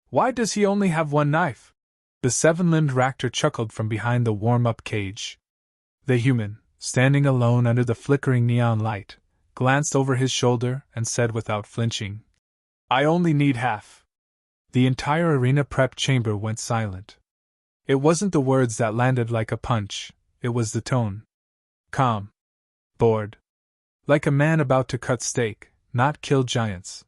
Why does he only have one knife? The seven-limbed raptor chuckled from behind the warm-up cage. The human, standing alone under the flickering neon light, glanced over his shoulder and said without flinching, I only need half. The entire arena prep chamber went silent. It wasn't the words that landed like a punch, it was the tone. Calm. Bored. Like a man about to cut steak, not kill giants.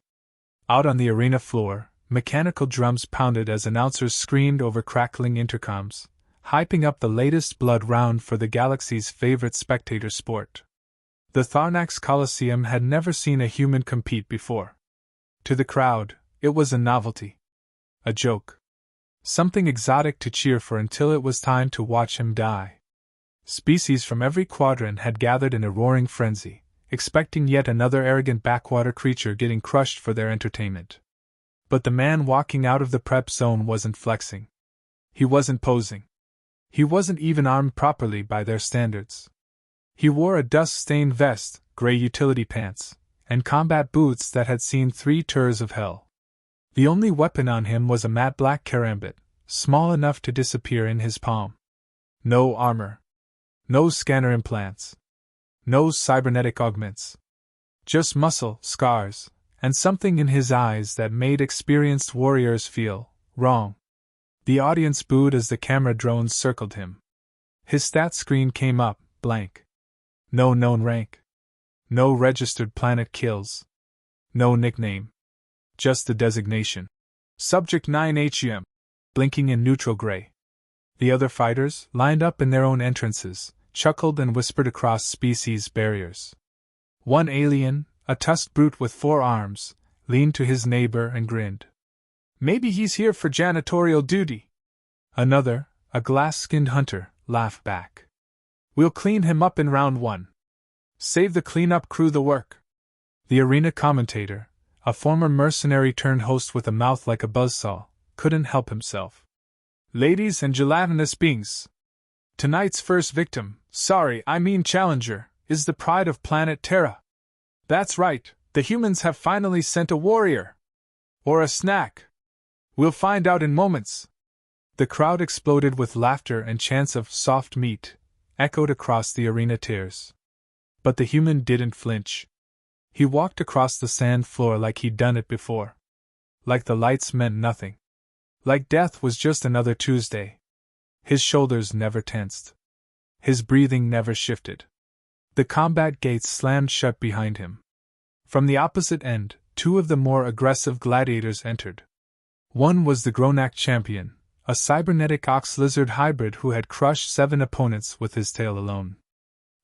Out on the arena floor, mechanical drums pounded as announcers screamed over crackling intercoms, hyping up the latest blood round for the galaxy's favorite spectator sport. The Tharnax Coliseum had never seen a human compete before. To the crowd, it was a novelty. A joke. Something exotic to cheer for until it was time to watch him die. Species from every quadrant had gathered in a roaring frenzy, expecting yet another arrogant backwater creature getting crushed for their entertainment. But the man walking out of the prep zone wasn't flexing. He wasn't posing. He wasn't even armed properly by their standards. He wore a dust-stained vest, gray utility pants, and combat boots that had seen 3 tours of hell. The only weapon on him was a matte black karambit, small enough to disappear in his palm. No armor. No scanner implants. No cybernetic augments. Just muscle, scars, and something in his eyes that made experienced warriors feel wrong. The audience booed as the camera drones circled him. His stat screen came up, blank. No known rank. No registered planet kills. No nickname. Just the designation. Subject 9HM. Blinking in neutral gray. The other fighters, lined up in their own entrances, chuckled and whispered across species barriers. One alien, a tusked brute with 4 arms, leaned to his neighbor and grinned. Maybe he's here for janitorial duty. Another, a glass-skinned hunter, laughed back. We'll clean him up in round 1. Save the cleanup crew the work. The arena commentator, a former mercenary turned host with a mouth like a buzzsaw, couldn't help himself. Ladies and gelatinous beings. Tonight's first victim, challenger, is the pride of planet Terra. That's right, the humans have finally sent a warrior. Or a snack. We'll find out in moments. The crowd exploded with laughter and chants of soft meat, echoed across the arena tiers. But the human didn't flinch. He walked across the sand floor like he'd done it before. Like the lights meant nothing. Like death was just another Tuesday. His shoulders never tensed. His breathing never shifted. The combat gates slammed shut behind him. From the opposite end, 2 of the more aggressive gladiators entered. One was the Gronak champion, a cybernetic ox-lizard hybrid who had crushed 7 opponents with his tail alone.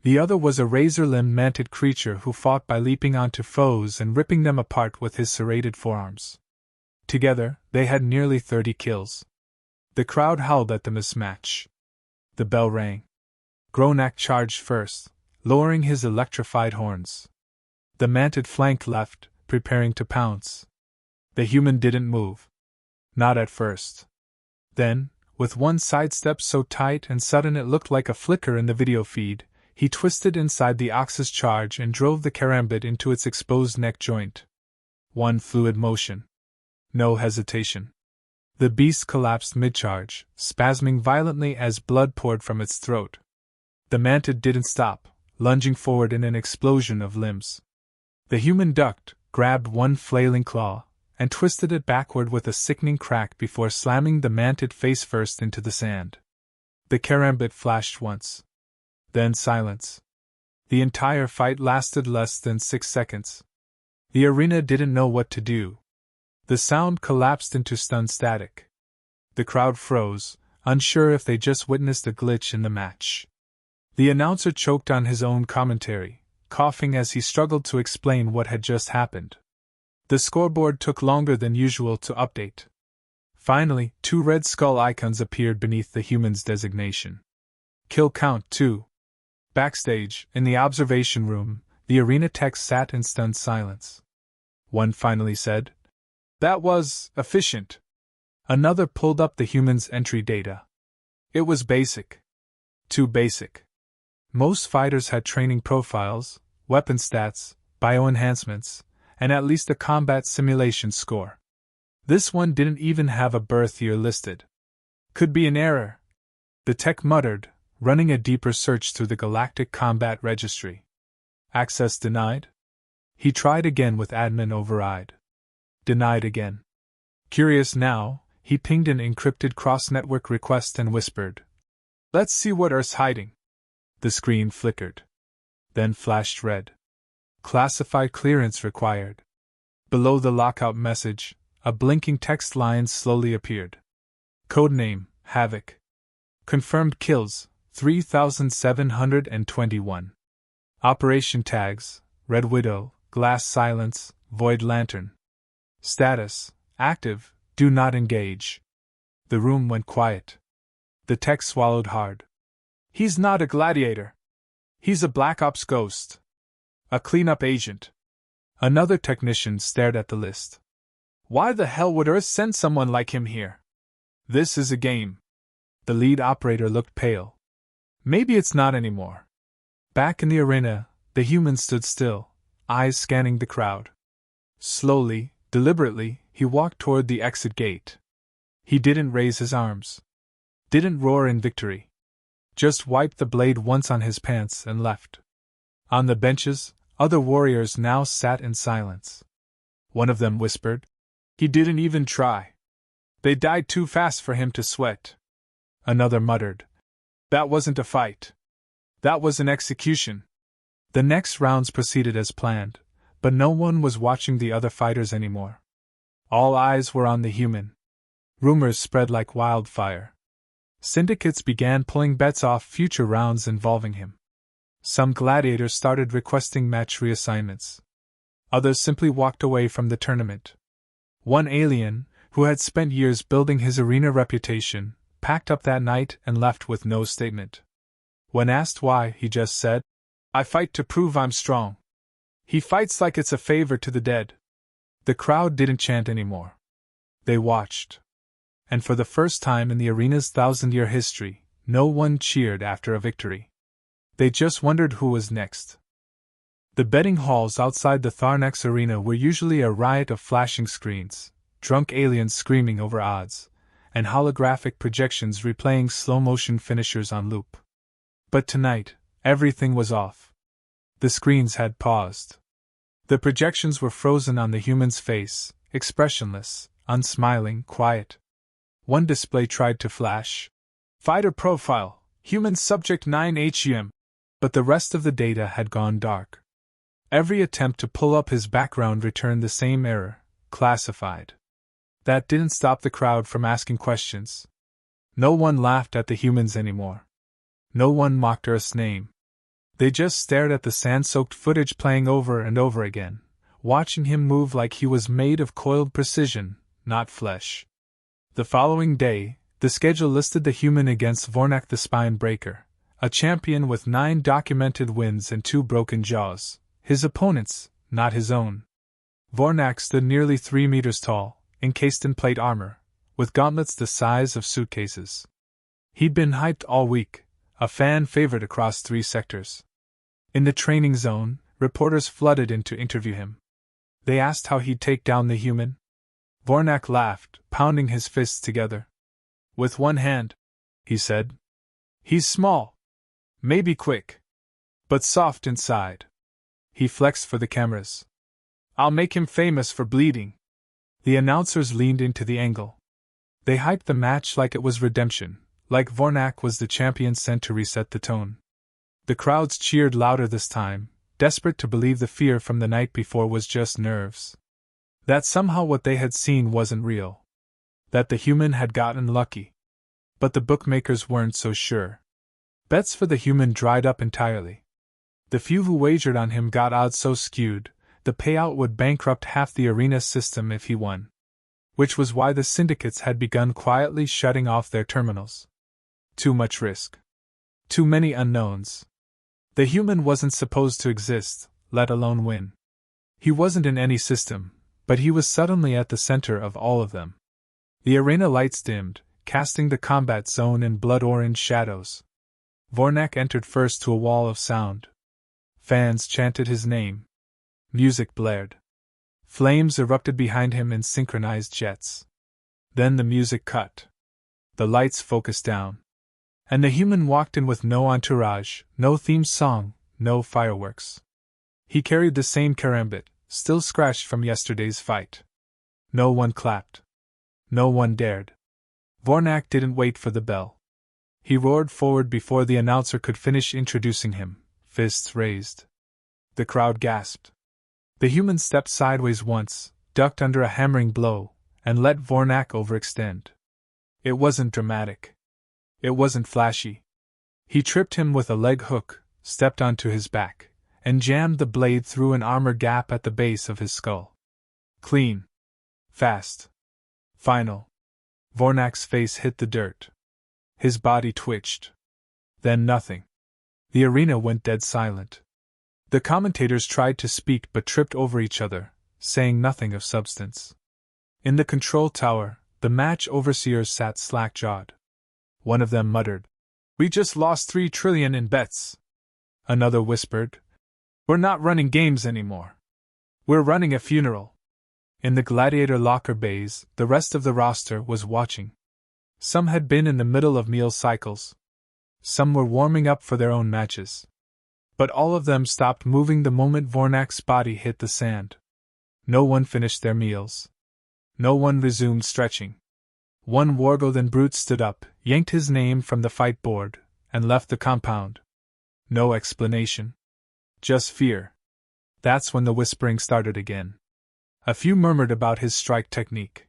The other was a razor-limbed manted creature who fought by leaping onto foes and ripping them apart with his serrated forearms. Together, they had nearly 30 kills. The crowd howled at the mismatch. The bell rang. Gronak charged first, lowering his electrified horns. The manted flanked left, preparing to pounce. The human didn't move. Not at first. Then, with one sidestep so tight and sudden it looked like a flicker in the video feed, he twisted inside the ox's charge and drove the karambit into its exposed neck joint. One fluid motion. No hesitation. The beast collapsed mid-charge, spasming violently as blood poured from its throat. The mantid didn't stop, lunging forward in an explosion of limbs. The human ducked, grabbed one flailing claw, and twisted it backward with a sickening crack before slamming the mantid face first into the sand. The karambit flashed once. Then silence. The entire fight lasted less than 6 seconds. The arena didn't know what to do. The sound collapsed into stunned static. The crowd froze, unsure if they just witnessed a glitch in the match. The announcer choked on his own commentary, coughing as he struggled to explain what had just happened. The scoreboard took longer than usual to update. Finally, 2 red skull icons appeared beneath the human's designation. Kill count 2. Backstage, in the observation room, the arena techs sat in stunned silence. One finally said, "That was efficient." Another pulled up the human's entry data. It was basic. Too basic. Most fighters had training profiles, weapon stats, bioenhancements, and at least a combat simulation score. This one didn't even have a birth year listed. Could be an error, the tech muttered, running a deeper search through the Galactic Combat Registry. Access denied? He tried again with admin override. Denied again. Curious now, he pinged an encrypted cross-network request and whispered, "Let's see what Earth's hiding." The screen flickered. Then flashed red. Classified clearance required. Below the lockout message, a blinking text line slowly appeared. Codename, Havoc. Confirmed kills, 3,721. Operation tags, Red Widow, Glass Silence, Void Lantern. Status, active, do not engage. The room went quiet. The tech swallowed hard. He's not a gladiator. He's a Black Ops ghost. A cleanup agent. Another technician stared at the list. Why the hell would Earth send someone like him here? This is a game. The lead operator looked pale. Maybe it's not anymore. Back in the arena, the human stood still, eyes scanning the crowd. Slowly, deliberately, he walked toward the exit gate. He didn't raise his arms. Didn't roar in victory. Just wiped the blade once on his pants and left. On the benches, other warriors now sat in silence. One of them whispered, "He didn't even try. They died too fast for him to sweat." Another muttered, "That wasn't a fight. That was an execution." The next rounds proceeded as planned, but no one was watching the other fighters anymore. All eyes were on the human. Rumors spread like wildfire. Syndicates began pulling bets off future rounds involving him. Some gladiators started requesting match reassignments. Others simply walked away from the tournament. One alien, who had spent years building his arena reputation, packed up that night and left with no statement. When asked why, he just said, "I fight to prove I'm strong." He fights like it's a favor to the dead. The crowd didn't chant anymore. They watched. And for the first time in the arena's 1,000-year history, no one cheered after a victory. They just wondered who was next. The betting halls outside the Tharnax arena were usually a riot of flashing screens, drunk aliens screaming over odds, and holographic projections replaying slow-motion finishers on loop. But tonight, everything was off. The screens had paused. The projections were frozen on the human's face, expressionless, unsmiling, quiet. One display tried to flash, "Fighter profile, human subject 9HUM," but the rest of the data had gone dark. Every attempt to pull up his background returned the same error, classified. That didn't stop the crowd from asking questions. No one laughed at the humans anymore. No one mocked Earth's name. They just stared at the sand-soaked footage playing over and over again, watching him move like he was made of coiled precision, not flesh. The following day, the schedule listed the human against Vornak the Spine Breaker, a champion with 9 documented wins and 2 broken jaws, his opponents, not his own. Vornak stood nearly 3 meters tall, encased in plate armor, with gauntlets the size of suitcases. He'd been hyped all week, a fan favorite across 3 sectors. In the training zone, reporters flooded in to interview him. They asked how he'd take down the human. Vornak laughed, pounding his fists together. "With one hand," he said. "He's small. Maybe quick. But soft inside." He flexed for the cameras. "I'll make him famous for bleeding." The announcers leaned into the angle. They hyped the match like it was redemption, like Vornak was the champion sent to reset the tone. The crowds cheered louder this time, desperate to believe the fear from the night before was just nerves. That somehow what they had seen wasn't real. That the human had gotten lucky. But the bookmakers weren't so sure. Bets for the human dried up entirely. The few who wagered on him got odds so skewed, the payout would bankrupt half the arena system if he won. Which was why the syndicates had begun quietly shutting off their terminals. Too much risk. Too many unknowns. The human wasn't supposed to exist, let alone win. He wasn't in any system, but he was suddenly at the center of all of them. The arena lights dimmed, casting the combat zone in blood-orange shadows. Vornak entered first to a wall of sound. Fans chanted his name. Music blared. Flames erupted behind him in synchronized jets. Then the music cut. The lights focused down. And the human walked in with no entourage, no theme song, no fireworks. He carried the same karambit, still scratched from yesterday's fight. No one clapped. No one dared. Vornak didn't wait for the bell. He roared forward before the announcer could finish introducing him, fists raised. The crowd gasped. The human stepped sideways once, ducked under a hammering blow, and let Vornak overextend. It wasn't dramatic. It wasn't flashy. He tripped him with a leg hook, stepped onto his back, and jammed the blade through an armor gap at the base of his skull. Clean. Fast. Final. Vornak's face hit the dirt. His body twitched. Then nothing. The arena went dead silent. The commentators tried to speak but tripped over each other, saying nothing of substance. In the control tower, the match overseers sat slack-jawed. One of them muttered, "We just lost 3 trillion in bets." Another whispered, "We're not running games anymore. We're running a funeral." In the Gladiator locker bays, the rest of the roster was watching. Some had been in the middle of meal cycles. Some were warming up for their own matches. But all of them stopped moving the moment Vornak's body hit the sand. No one finished their meals. No one resumed stretching. One Wargothan brute stood up, yanked his name from the fight board, and left the compound. No explanation. Just fear. That's when the whispering started again. A few murmured about his strike technique.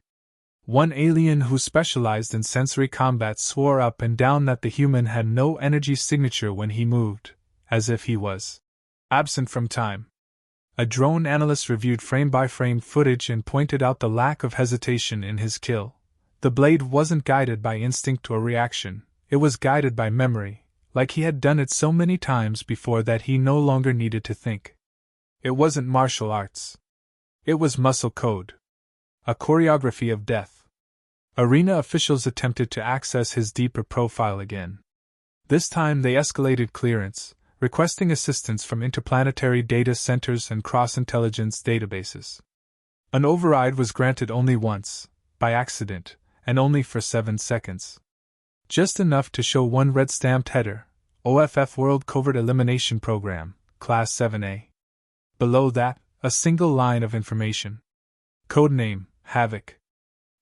One alien who specialized in sensory combat swore up and down that the human had no energy signature when he moved, as if he was absent from time. A drone analyst reviewed frame-by-frame footage and pointed out the lack of hesitation in his kill. The blade wasn't guided by instinct or reaction, it was guided by memory, like he had done it so many times before that he no longer needed to think. It wasn't martial arts. It was muscle code. A choreography of death. Arena officials attempted to access his deeper profile again. This time they escalated clearance, requesting assistance from interplanetary data centers and cross-intelligence databases. An override was granted only once, by accident, and only for 7 seconds. Just enough to show one red-stamped header, OFF World Covert Elimination Program, Class 7A. Below that, a single line of information. Codename, Havoc.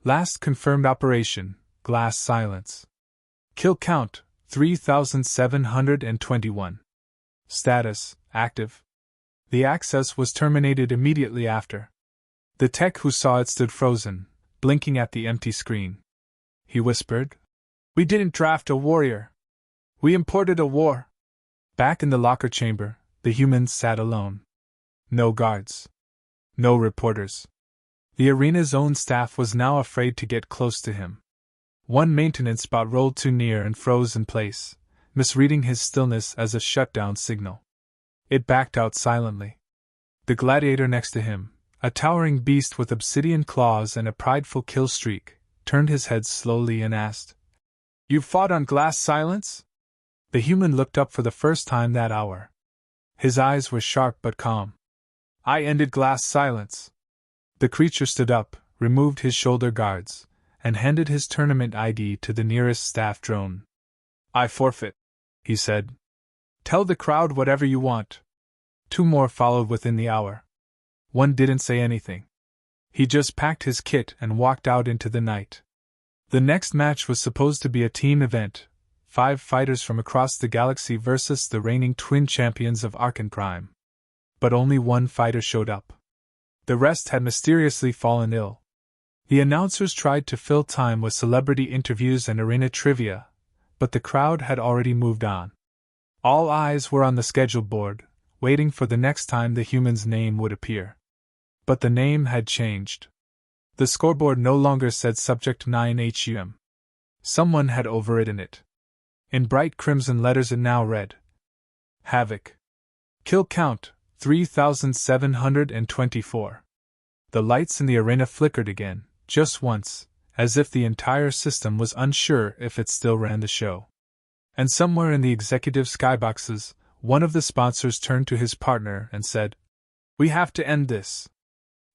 Last confirmed operation, Glass Silence. Kill count, 3,721. Status, active. The access was terminated immediately after. The tech who saw it stood frozen, blinking at the empty screen. He whispered, "We didn't draft a warrior. We imported a war." Back in the locker chamber, the humans sat alone. No guards. No reporters. The arena's own staff was now afraid to get close to him. One maintenance bot rolled too near and froze in place, misreading his stillness as a shutdown signal. It backed out silently. The gladiator next to him, a towering beast with obsidian claws and a prideful kill streak, turned his head slowly and asked, "You fought on Glass Silence?" The human looked up for the first time that hour. His eyes were sharp but calm. "I ended Glass Silence." The creature stood up, removed his shoulder guards, and handed his tournament ID to the nearest staff drone. "I forfeit," he said. "Tell the crowd whatever you want." 2 more followed within the hour. One didn't say anything. He just packed his kit and walked out into the night. The next match was supposed to be a team event, 5 fighters from across the galaxy versus the reigning twin champions of Arcan Prime. But only 1 fighter showed up. The rest had mysteriously fallen ill. The announcers tried to fill time with celebrity interviews and arena trivia, but the crowd had already moved on. All eyes were on the schedule board, waiting for the next time the human's name would appear. But the name had changed. The scoreboard no longer said Subject 9HUM. Someone had overwritten it. In bright crimson letters it now read, Havoc. Kill count, 3,724. The lights in the arena flickered again, just once, as if the entire system was unsure if it still ran the show. And somewhere in the executive skyboxes, one of the sponsors turned to his partner and said, "We have to end this.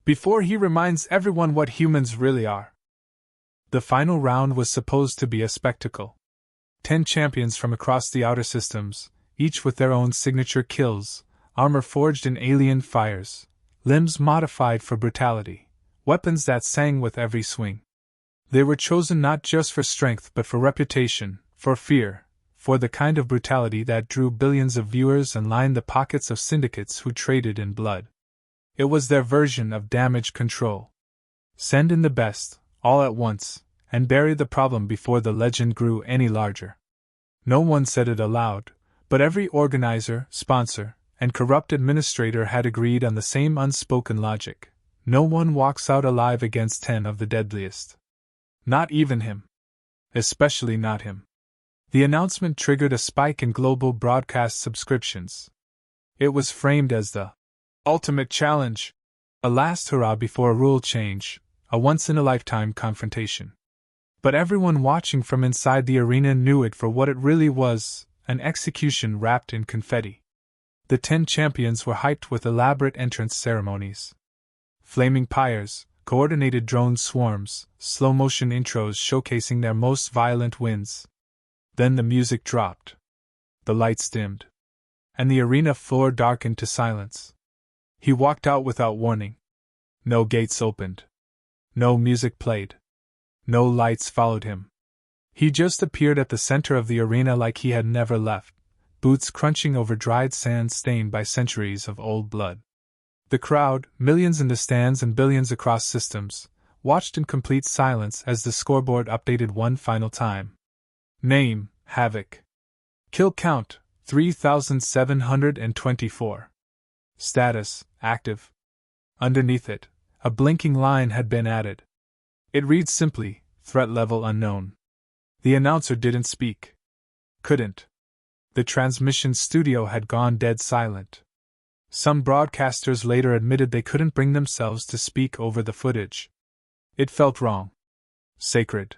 Before he reminds everyone what humans really are." The final round was supposed to be a spectacle. 10 champions from across the outer systems, each with their own signature kills, armor forged in alien fires, limbs modified for brutality, weapons that sang with every swing. They were chosen not just for strength but for reputation, for fear, for the kind of brutality that drew billions of viewers and lined the pockets of syndicates who traded in blood. It was their version of damage control. Send in the best, all at once, and bury the problem before the legend grew any larger. No one said it aloud, but every organizer, sponsor, and corrupt administrator had agreed on the same unspoken logic. No one walks out alive against 10 of the deadliest. Not even him. Especially not him. The announcement triggered a spike in global broadcast subscriptions. It was framed as the ultimate challenge, a last hurrah before a rule change, a once-in-a-lifetime confrontation. But everyone watching from inside the arena knew it for what it really was, an execution wrapped in confetti. The 10 champions were hyped with elaborate entrance ceremonies. Flaming pyres, coordinated drone swarms, slow-motion intros showcasing their most violent wins. Then the music dropped. The lights dimmed. And the arena floor darkened to silence. He walked out without warning. No gates opened. No music played. No lights followed him. He just appeared at the center of the arena like he had never left, boots crunching over dried sand stained by centuries of old blood. The crowd, millions in the stands and billions across systems, watched in complete silence as the scoreboard updated one final time. Name, Havoc. Kill count, 3,724. Status, active. Underneath it, a blinking line had been added. It reads simply, threat level unknown. The announcer didn't speak. Couldn't. The transmission studio had gone dead silent. Some broadcasters later admitted they couldn't bring themselves to speak over the footage. It felt wrong. Sacred.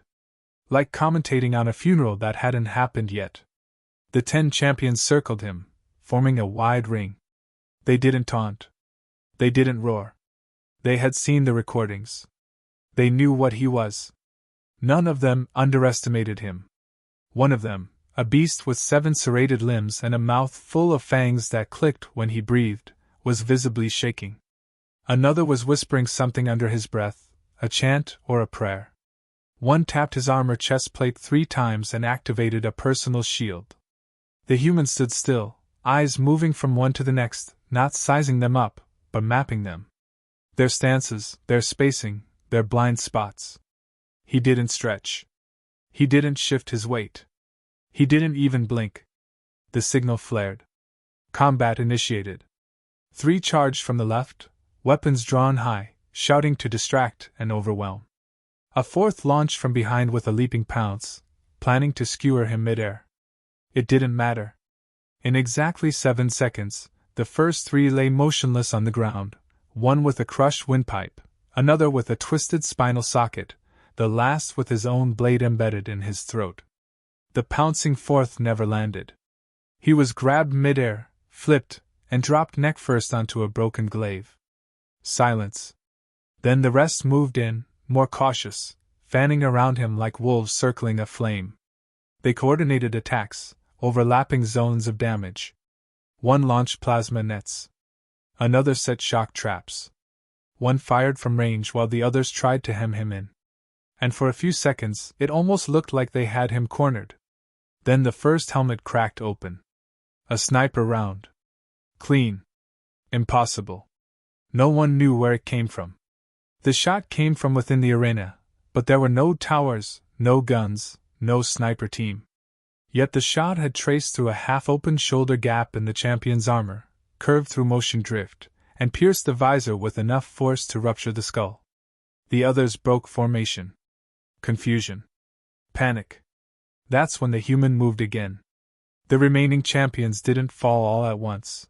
Like commentating on a funeral that hadn't happened yet. The 10 champions circled him, forming a wide ring. They didn't taunt. They didn't roar. They had seen the recordings. They knew what he was. None of them underestimated him. One of them, a beast with 7 serrated limbs and a mouth full of fangs that clicked when he breathed, was visibly shaking. Another was whispering something under his breath, a chant or a prayer. One tapped his armor chest plate 3 times and activated a personal shield. The human stood still, eyes moving from one to the next, not sizing them up, but mapping them. Their stances, their spacing, their blind spots. He didn't stretch. He didn't shift his weight. He didn't even blink. The signal flared. Combat initiated. 3 charged from the left, weapons drawn high, shouting to distract and overwhelm. A 4th launched from behind with a leaping pounce, planning to skewer him midair. It didn't matter. In exactly 7 seconds, the first 3 lay motionless on the ground, one with a crushed windpipe, another with a twisted spinal socket, the last with his own blade embedded in his throat. The pouncing 4th never landed. He was grabbed midair, flipped, and dropped neck first onto a broken glaive. Silence. Then the rest moved in, more cautious, fanning around him like wolves circling a flame. They coordinated attacks, overlapping zones of damage. One launched plasma nets. Another set shock traps. One fired from range while the others tried to hem him in. And for a few seconds, it almost looked like they had him cornered. Then the first helmet cracked open. A sniper round. Clean. Impossible. No one knew where it came from. The shot came from within the arena, but there were no towers, no guns, no sniper team. Yet the shot had traced through a half-open shoulder gap in the champion's armor, curved through motion drift, and pierced the visor with enough force to rupture the skull. The others broke formation. Confusion. Panic. That's when the human moved again. The remaining champions didn't fall all at once.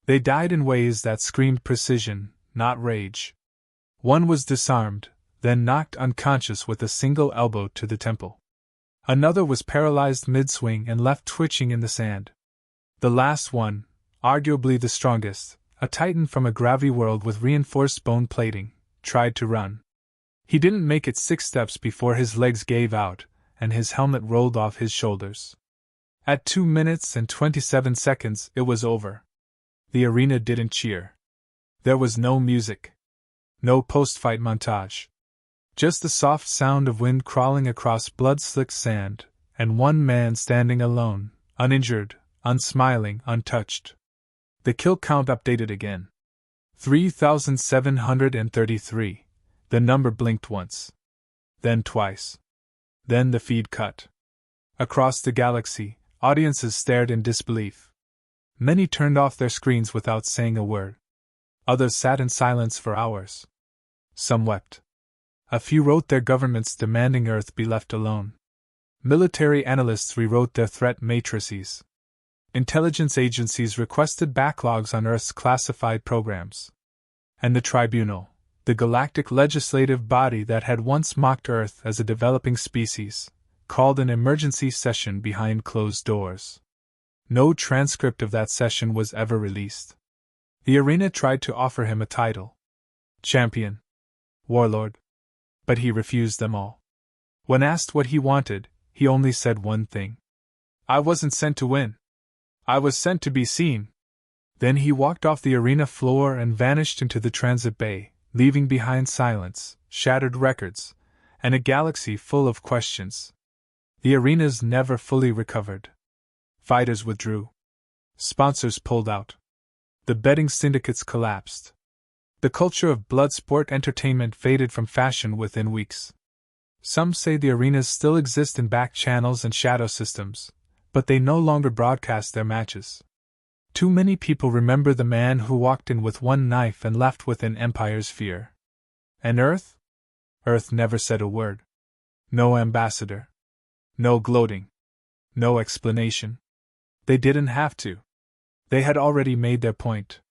They died in ways that screamed precision, not rage. One was disarmed, then knocked unconscious with a single elbow to the temple. Another was paralyzed mid-swing and left twitching in the sand. The last one, arguably the strongest, a titan from a gravity world with reinforced bone plating, tried to run. He didn't make it 6 steps before his legs gave out, and his helmet rolled off his shoulders. At 2 minutes and 27 seconds, it was over. The arena didn't cheer. There was no music. No post-fight montage. Just the soft sound of wind crawling across blood-slicked sand, and one man standing alone, uninjured, unsmiling, untouched. The kill count updated again. 3,733. The number blinked once. Then twice. Then the feed cut. Across the galaxy, audiences stared in disbelief. Many turned off their screens without saying a word. Others sat in silence for hours. Some wept. A few wrote their governments demanding Earth be left alone. Military analysts rewrote their threat matrices. Intelligence agencies requested backlogs on Earth's classified programs. And the tribunal, the galactic legislative body that had once mocked Earth as a developing species, called an emergency session behind closed doors. No transcript of that session was ever released. The arena tried to offer him a title. Champion. Warlord. But he refused them all. When asked what he wanted, he only said one thing. I wasn't sent to win. I was sent to be seen. Then he walked off the arena floor and vanished into the transit bay, leaving behind silence, shattered records, and a galaxy full of questions. The arenas never fully recovered. Fighters withdrew. Sponsors pulled out. The betting syndicates collapsed. The culture of blood sport entertainment faded from fashion within weeks. Some say the arenas still exist in back channels and shadow systems, but they no longer broadcast their matches. Too many people remember the man who walked in with one knife and left with an empire's fear. And Earth? Earth never said a word. No ambassador. No gloating. No explanation. They didn't have to. They had already made their point.